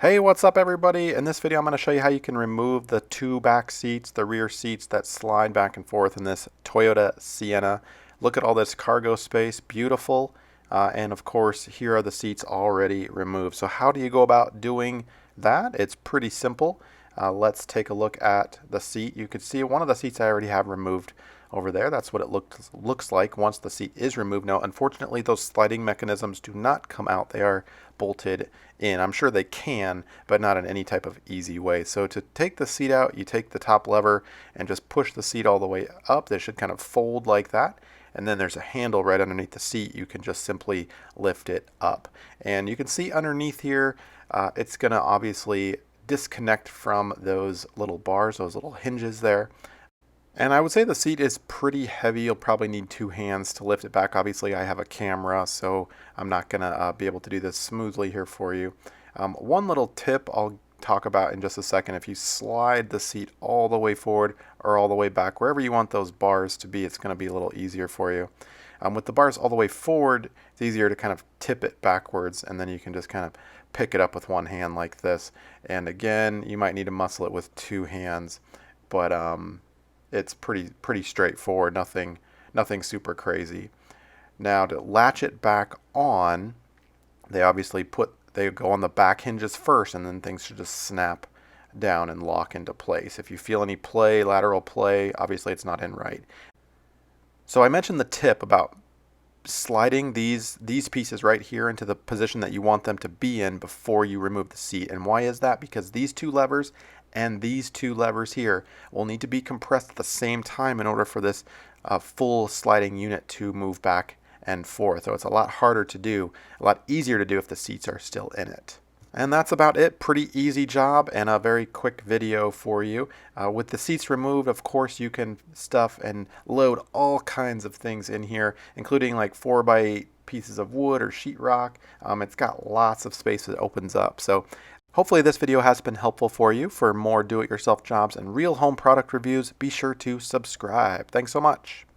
Hey, what's up everybody? In this video I'm going to show you how you can remove the two back seats, the rear seats that slide back and forth in this Toyota Sienna. Look at all this cargo space, beautiful. And of course here are the seats already removed. So how do you go about doing that? It's pretty simple. Let's take a look at the seat. You can see one of the seats I already have removed over there. That's what it looks like once the seat is removed. Now, unfortunately, those sliding mechanisms do not come out. They are bolted in. I'm sure they can, but not in any type of easy way. So to take the seat out, you take the top lever and just push the seat all the way up. They should kind of fold like that. And then there's a handle right underneath the seat. You can just simply lift it up. And you can see underneath here, it's going to obviously disconnect from those little bars, those little hinges there. And I would say the seat is pretty heavy. You'll probably need two hands to lift it back. Obviously, I have a camera, so I'm not going to be able to do this smoothly here for you. One little tip I'll talk about in just a second. If you slide the seat all the way forward or all the way back, wherever you want those bars to be, it's going to be a little easier for you. With the bars all the way forward, it's easier to kind of tip it backwards, and then you can just kind of pick it up with one hand like this. And again, you might need to muscle it with two hands, but it's pretty straightforward, nothing super crazy. Now to latch it back on, they go on the back hinges first, and then things should just snap down and lock into place. If you feel any play, lateral play, obviously it's not in right. So I mentioned the tip about sliding these pieces right here into the position that you want them to be in before you remove the seat. And why is that? Because these two levers and these two levers here will need to be compressed at the same time in order for this full sliding unit to move back and forth. So it's a lot harder to do, a lot easier to do if the seats are still in it. And that's about it. Pretty easy job and a very quick video for you. With the seats removed, of course, you can stuff and load all kinds of things in here, including like 4x8 pieces of wood or sheetrock. It's got lots of space that opens up. So hopefully this video has been helpful for you. For more do-it-yourself jobs and real home product reviews, be sure to subscribe. Thanks so much.